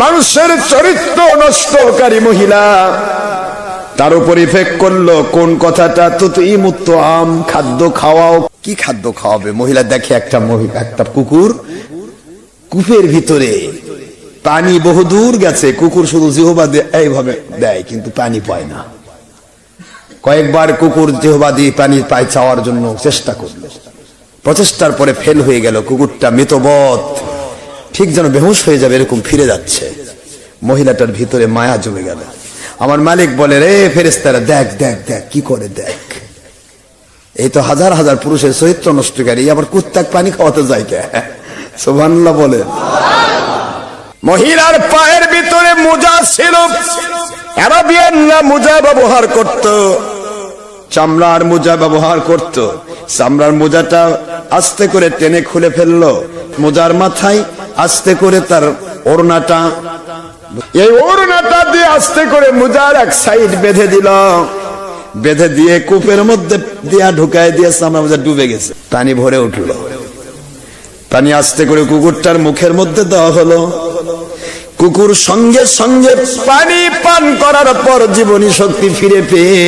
মানুষের চরিত্র নষ্টকারী মহিলা, তার উপর ইফেক্ট করলো কোন কথাটা, তুতইমুত আম, খাদ্য খাওয়াও। কি খাদ্য খাওয়াবে? মহিলা দেখে একটা কুকুর কূপের ভিতরে, পানি বহুদূর গেছে, কুকুর শুধু জিহ্বা দিয়ে এইভাবে দেয় কিন্তু পানি পায় না। কয়েকবার কুকুর জিহ্বা দিয়ে পানি পায় চাওয়ার জন্য চেষ্টা করলো, প্রচেষ্টার পরে ফেল হয়ে গেল। কুকুরটা মৃতবৎ, ঠিক যেন বেহুশ হয়ে যাবে এরকম ফিরে যাচ্ছে। মহিলাটার ভিতরে মায়া জমে গেল। আমার মালিক বলে, রে ফেরেশতারা, দেখ দেখ দেখ কি করে, দেখ এই তো হাজার হাজার পুরুষের চরিত্র নষ্টকারী, আবার কুত্তাক পানি খাওয়াতে যায় কে? সুবহানাল্লাহ বলে। মহিলার পায়ের ভিতরে মোজা ছিল, আরবিয়ানরা মোজা ব্যবহার করত, চামড়ার মোজা ব্যবহার করত। চামড়ার মোজাটা আস্তে করে টেনে খুলে ফেললো, মোজার মাথায় আস্তে করে তার ওড়নাটা, এই ওড়নাটা দিয়ে আস্তে করে মোজার এক সাইড বেঁধে দিল, বেঁধে দিয়ে কূপের মধ্যে দিয়া ঢুকায় দিয়ে চামড়া মোজা ডুবে গেছে। পানি ভরে উঠলো, পানি আস্তে করে কুকুরটার মুখের মধ্যে দেওয়া হলো। কুকুর সঙ্গে সঙ্গে পানি পান করার পর জীবনী শক্তি ফিরে পেয়ে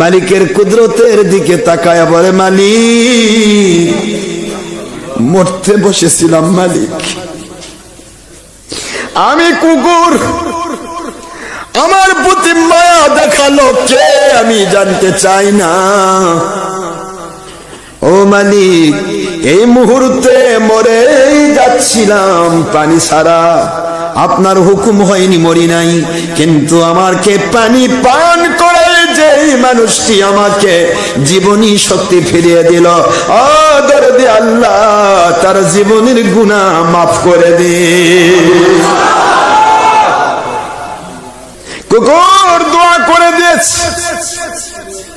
মালিকের কুদরতের দিকে তাকায় বলে, মালিক মরতে বসেছিলাম, মালিক আমি কুকুর, আমার প্রতি মায়া দেখালো কে আমি জানতে চাই না। ও মালিক, এই মুহূর্তে মরে যাচ্ছিলাম পানি ছাড়া, আপনার হুকুম হয়নি মরি নাই, কিন্তু আমাকে পানি পান করে যে মানুষটি আমাকে জীবনী শক্তি ফিরিয়ে দিল, ও দরদি আল্লাহ তার জীবনের গুনাহ মাফ করে দে। কুকুর দোয়া করে দিয়েছে,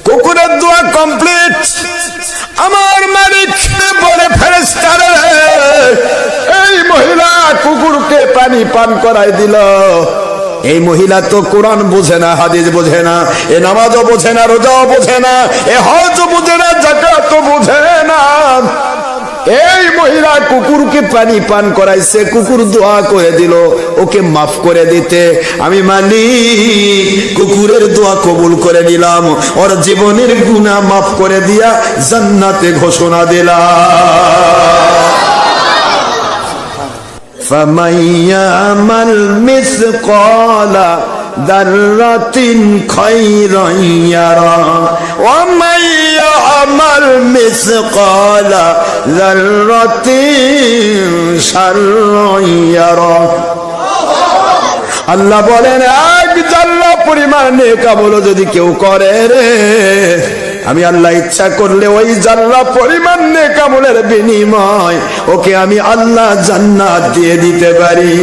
কুকুরের দোয়া কমপ্লিট। আমার মালিক বলে, ফেরেশতারা এই মহিলা কুকুরকে পানি পান করাই দিল। এই মহিলা তো কোরআন বোঝে না, হাদিস বোঝে না, এ নামাজও বোঝে না, রোজাও বোঝে না, এ হজও বোঝে না, যাকাতও বোঝে না। এই মহিলা কুকুরকে পানি পান করাইছে, কুকুর দোয়া করে দিল ওকে মাফ করে দিতে। আমি মালিক কুকুরের দোয়া কবুল করে নিলাম, ওর জীবনের গুনাহ মাফ করে দিয়া জান্নাতে ঘোষণা দিলাম। فَمَنْ يَعْمَلْ مِثْقَالَ ذَرَّةٍ خَيْرًا يَرَهُ وَمَنْ يَعْمَلْ مِثْقَالَ ذَرَّةٍ شَرًّا يَرَهُ। আল্লাহ বলেন, এক জাল্লা পরিমাণ নেক আমল যদি কেউ করে রে, আমি আল্লাহ ইচ্ছা করলে ওই জাল্লা পরিমাণ নেক আমলের বিনিময় ওকে আমি আল্লাহ জান্নাত দিয়ে দিতে পারি।